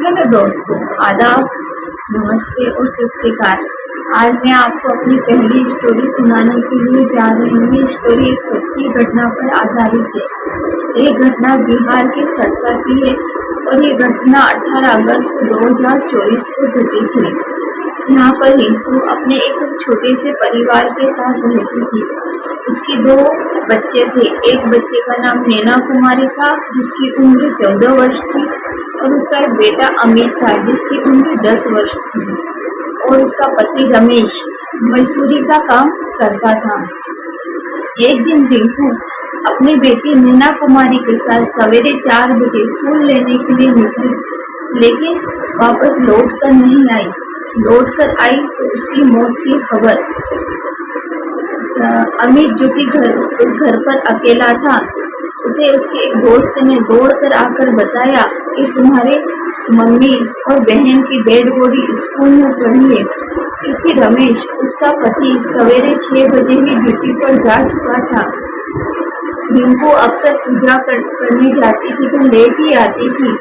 Hello दोस्तों, आदाब, नमस्ते और सत श्री अकाल। आज मैं आपको अपनी पहली स्टोरी सुनाने के लिए जा रही हूँ। ये स्टोरी एक सच्ची घटना पर आधारित है। ये घटना बिहार के सरसा की है और ये घटना 18 अगस्त 2024 को घटी थी। यहाँ पर रिंकू अपने एक छोटे से परिवार के साथ रहती थी। उसकी 2 बच्चे थे। एक बच्चे का नाम नैना कुमारी था, जिसकी उम्र 14 वर्ष थी, और उसका एक बेटा अमित था, जिसकी उम्र 10 वर्ष थी, और उसका पति रमेश मजदूरी का काम करता था। एक दिन रिंकू अपनी बेटी नैना कुमारी के साथ सवेरे 4 बजे फूल लेने के लिए निकली, लेकिन वापस लौट कर नहीं आई। लौट कर आई तो उसकी मौत की खबर। अमित, जो कि घर पर अकेला था, उसे उसके एक दोस्त ने दौड़कर आकर बताया कि तुम्हारे मम्मी और बहन की डेड बॉडी स्कूल में पड़ी है। क्योंकि रमेश, उसका पति, सवेरे 6 बजे ही ड्यूटी पर जा चुका था। रिंकू अक्सर पूजा करने जाती थी तो लेट ही आती थी।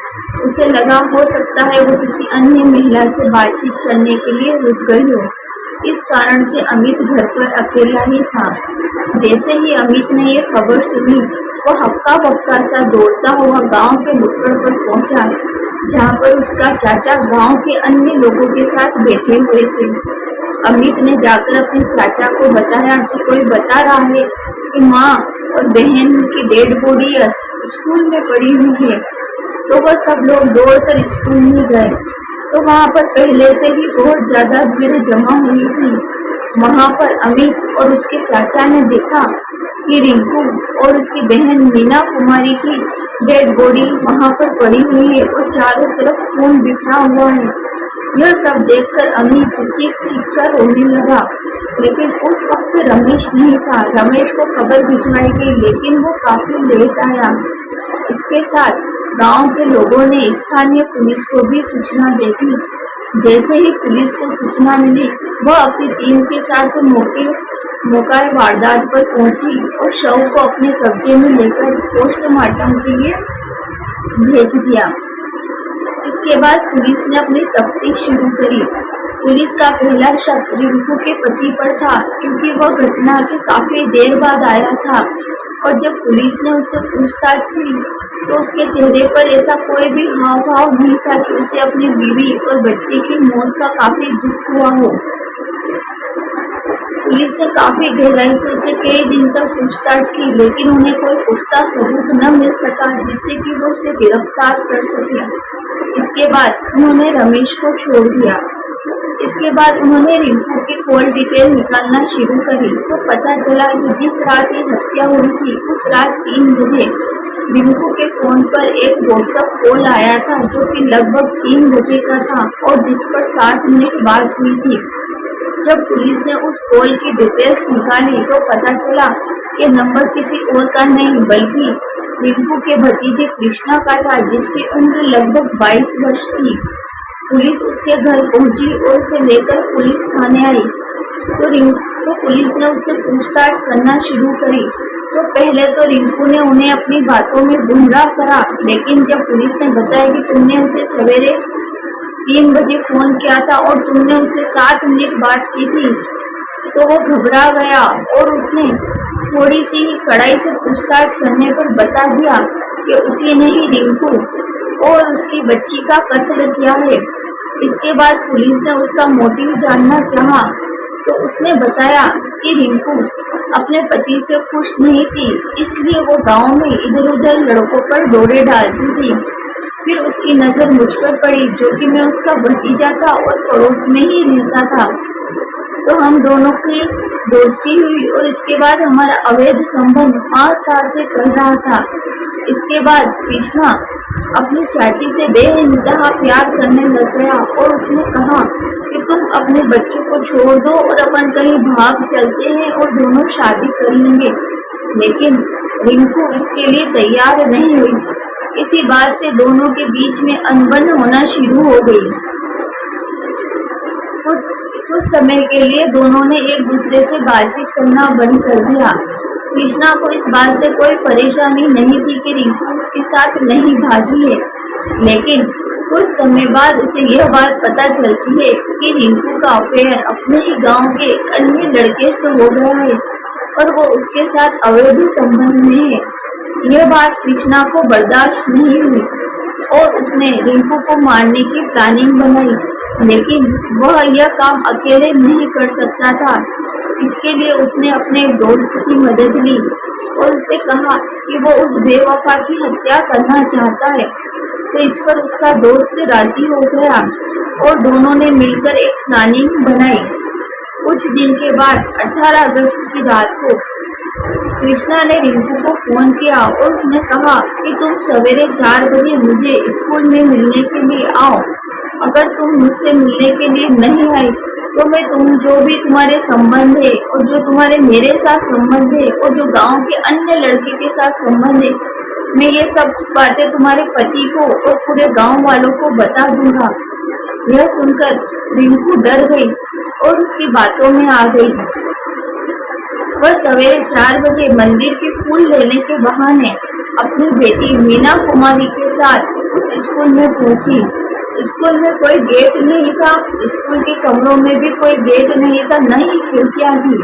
उसे लगा हो सकता है वो किसी अन्य महिला से बातचीत करने के लिए रुक गई हो। इस कारण से अमित घर पर अकेला ही था। जैसे ही अमित ने ये खबर सुनी, वो हक्का बक्का सा दौड़ता हुआ गांव के नुक्कड़ पर पहुंचा, जहां पर उसका चाचा गांव के अन्य लोगों के साथ बैठे हुए थे। अमित ने जाकर अपने चाचा को बताया कि कोई बता रहा है कि माँ और बहन की डेड बॉडी स्कूल में पड़ी हुई है। तो वह सब लोग दौड़कर स्कूल में गए तो वहां पर पहले से ही बहुत ज्यादा भीड़ जमा हुई थी। वहां पर अमित और उसके चाचा ने देखा कि रिंकू और उसकी बहन मीना कुमारी की डेड बॉडी वहां पर पड़ी हुई है और चारों तरफ खून बिखरा हुआ है। यह सब देखकर अमित चीख चीख कर रोने लगा, लेकिन उस वक्त रमेश नहीं था। रमेश को खबर भिजवाई गई, लेकिन वो काफी लेट आया। इसके साथ गांव के लोगों ने स्थानीय पुलिस को भी सूचना दे दी। जैसे ही पुलिस को सूचना मिली, वह अपनी टीम के साथ मौका वारदात पर पहुंची और शव को अपने कब्जे में लेकर पोस्टमार्टम के लिए भेज दिया। इसके बाद पुलिस ने अपनी तफ्तीश शुरू करी। पुलिस का पहला शक रिंकू के पति पर था, क्योंकि वह घटना के काफी देर बाद आया था, और जब पुलिस ने उससे पूछताछ की तो उसके चेहरे पर ऐसा कोई भी हाव भाव नहीं था कि उसे अपनी बीवी और बच्चे की मौत का काफी दुख हुआ हो। पुलिस ने काफी गहराई से उसे कई दिन तक पूछताछ की, लेकिन उन्हें कोई पुख्ता सबूत न मिल सका जिससे कि वो उसे गिरफ्तार कर सके। इसके बाद उन्होंने रमेश को छोड़ दिया। इसके बाद उन्होंने रिंकू की कॉल डिटेल निकालना शुरू करी, तो पता चला कि जिस रात ये हत्या हुई थी, उस रात 3 बजे रिंकू के फोन पर एक व्हाट्सएप कॉल आया था, जो कि लगभग 3 बजे का था और जिस पर 60 मिनट बात हुई थी। जब पुलिस ने उस कॉल की डिटेल्स निकाली तो पता चला कि नंबर किसी और का नहीं, बल्कि रिंकू के भतीजे कृष्णा का था, जिसकी उम्र लगभग 22 वर्ष थी। पुलिस उसके घर पहुंची और उसे लेकर पुलिस थाने आई। तो पुलिस ने उससे पूछताछ करना शुरू करी। तो पहले तो रिंकू ने उन्हें अपनी बातों में गुमराह करा, लेकिन जब पुलिस ने बताया कि तुमने उसे सवेरे 3 बजे फोन किया था और तुमने उससे 7 मिनट बात की थी, तो वो घबरा गया और उसने थोड़ी सी कड़ाई से पूछताछ करने पर बता दिया कि उसी ने ही रिंकू और उसकी बच्ची का कत्ल किया है। इसके बाद पुलिस ने उसका मोटिव जानना चाहा, तो उसने बताया कि रिंकू अपने पति से खुश नहीं थी, इसलिए वो गांव में इधर उधर लड़कों पर दौरे डालती थी। फिर उसकी नजर मुझ पर पड़ी, जो कि मैं उसका भतीजा था और पड़ोस में ही रहता था। तो हम दोनों की दोस्ती हुई और इसके बाद हमारा अवैध संबंध 5 साल से चल रहा था। इसके बाद कृष्णा अपनी चाची से बेइंतहा प्यार करने लग गया और उसने कहा कि तुम अपने बच्चों को छोड़ दो और अपन कहीं भाग चलते हैं और दोनों शादी कर लेंगे। लेकिन रिंकू इसके लिए तैयार नहीं हुई। इसी बात से दोनों के बीच में अनबन होना शुरू हो गई। कुछ समय के लिए दोनों ने एक दूसरे से बातचीत करना बंद कर दिया। कृष्णा को इस बात से कोई परेशानी नहीं थी कि रिंकू उसके साथ नहीं भागी है, लेकिन कुछ समय बाद उसे यह बात पता चलती है कि रिंकू का अफेयर अपने ही गांव के अन्य लड़के से हो गया है और वो उसके साथ अवैध संबंध में है। यह बात कृष्णा को बर्दाश्त नहीं हुई और उसने रिंकू को मारने की प्लानिंग बनाई, लेकिन वह यह काम अकेले नहीं कर सकता था। इसके लिए उसने अपने एक दोस्त की मदद ली और उसे कहा कि वो उस बेवफा की हत्या करना चाहता है। तो इस पर उसका दोस्त राजी हो गया और दोनों ने मिलकर एक प्लानिंग बनाई। कुछ दिन के बाद 18 अगस्त की रात को कृष्णा ने रिंकू को फोन किया और उसने कहा कि तुम सवेरे 4 बजे मुझे स्कूल में मिलने के लिए आओ। अगर तुम मुझसे मिलने के लिए नहीं आए तो मैं जो भी तुम्हारे संबंध है और जो तुम्हारे मेरे साथ संबंध है और जो गांव के अन्य लड़के के साथ संबंध है, मैं ये सब बातें तुम्हारे पति को और पूरे गांव वालों को बता दूंगा। यह सुनकर रिंकू डर गई और उसकी बातों में आ गई। वह सवेरे 4 बजे मंदिर के फूल लेने के बहाने अपनी बेटी मीना कुमारी के साथ उस स्कूल में पहुंची। स्कूल में कोई गेट नहीं था, स्कूल के कमरों में भी कोई गेट नहीं था, न ही खिड़कियां थी।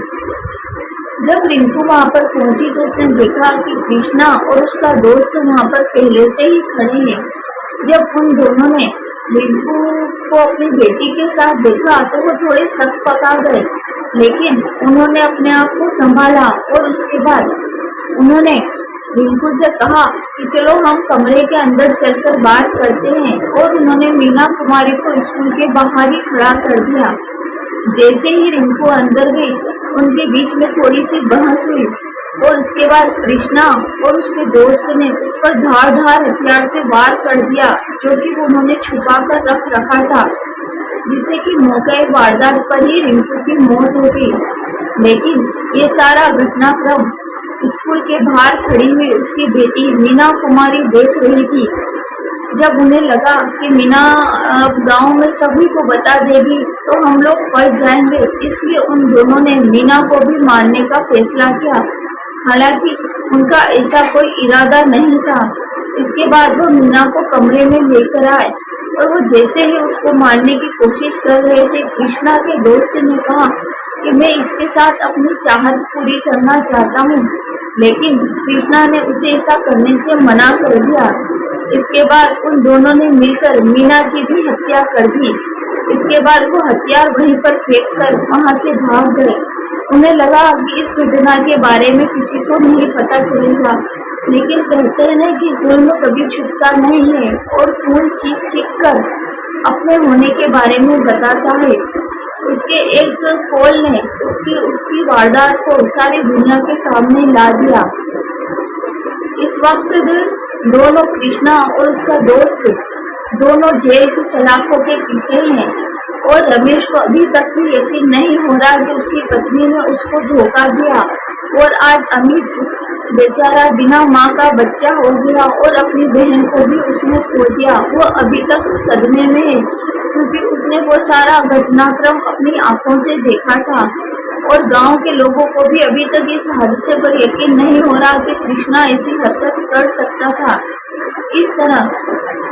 जब रिंकू वहां पर पहुंची तो उसने देखा कि कृष्णा और उसका दोस्त वहां पर पहले से ही खड़े हैं। जब उन दोनों ने रिंकू को अपनी बेटी के साथ देखा तो वो थोड़े शक पका गए, लेकिन उन्होंने अपने आप को संभाला और उसके बाद उन्होंने रिंकू से कहा कि चलो हम कमरे के अंदर चलकर बात करते हैं, और उन्होंने मीना कुमारी को स्कूल के बाहर ही खड़ा कर दिया। जैसे ही रिंकू अंदर गई उनके बीच में थोड़ी सी बहस हुई और उसके बाद कृष्णा और उसके दोस्त ने उस पर धारदार हथियार से वार कर दिया, जो कि उन्होंने छुपा कर रख रखा था, जिससे कि मौके वारदात पर ही रिंकू की मौत हो गई। लेकिन ये सारा घटनाक्रम स्कूल के बाहर खड़ी हुई उसकी बेटी मीना कुमारी देख रही थी। जब उन्हें लगा कि मीना गांव में सभी को बता देगी तो हम लोग फंस जाएंगे, इसलिए उन दोनों ने मीना को भी मारने का फैसला किया। हालांकि उनका ऐसा कोई इरादा नहीं था। इसके बाद वो मीना को कमरे में लेकर आए और वो जैसे ही उसको मारने की कोशिश कर रहे थे, कृष्णा के दोस्त ने कहा कि मैं इसके साथ अपनी चाहत पूरी करना चाहता हूँ, लेकिन कृष्णा ने उसे ऐसा करने से मना कर दिया। इसके बाद उन दोनों ने मिलकर मीना की भी हत्या कर दी। इसके बाद वो हथियार वहीं पर फेंक कर वहां से भाग गए। उन्हें लगा कि इस घटना के बारे में किसी को नहीं पता चलेगा, लेकिन कहते हैं कि जुल्म कभी छुपता नहीं है और फूल चीख चीख कर अपने होने के बारे में बताता है। उसके एक कॉल ने उसकी वारदात को सारी दुनिया के सामने ला दिया। इस वक्त दोनों कृष्णा और उसका दोस्त दोनों जेल की सलाखों के पीछे हैं और रमेश को अभी तक भी यकीन नहीं हो रहा कि उसकी पत्नी ने उसको धोखा दिया और आज अमित बेचारा बिना माँ का बच्चा हो गया और अपनी बहन को भी उसने खो दिया। वो अभी तक सदमे में है क्योंकि उसने वो सारा घटनाक्रम अपनी आंखों से देखा था और गांव के लोगों को भी अभी तक इस हादसे पर यकीन नहीं हो रहा कि कृष्णा ऐसी हरकत कर सकता था। इस तरह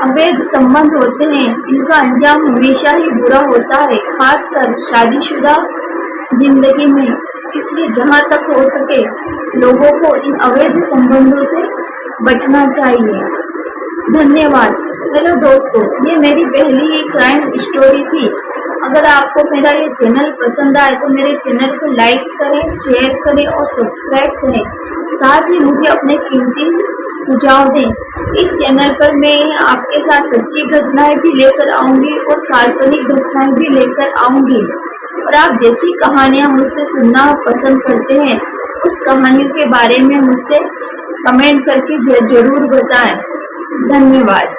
अवैध संबंध होते हैं, इनका अंजाम हमेशा ही बुरा होता है, खासकर शादीशुदा जिंदगी में। इसलिए जहां तक हो सके लोगों को इन अवैध संबंधों से बचना चाहिए। धन्यवाद। हेलो दोस्तों, ये मेरी पहली ही क्राइम स्टोरी थी। अगर आपको मेरा ये चैनल पसंद आए तो मेरे चैनल को लाइक करें, शेयर करें और सब्सक्राइब करें। साथ ही मुझे अपने कीमती सुझाव दें। इस चैनल पर मैं आपके साथ सच्ची घटनाएं भी लेकर आऊंगी और काल्पनिक घटनाएं भी लेकर आऊंगी। और आप जैसी कहानियां मुझसे सुनना पसंद करते हैं उस कहानियों के बारे में मुझसे कमेंट करके जरूर बताएं। धन्यवाद।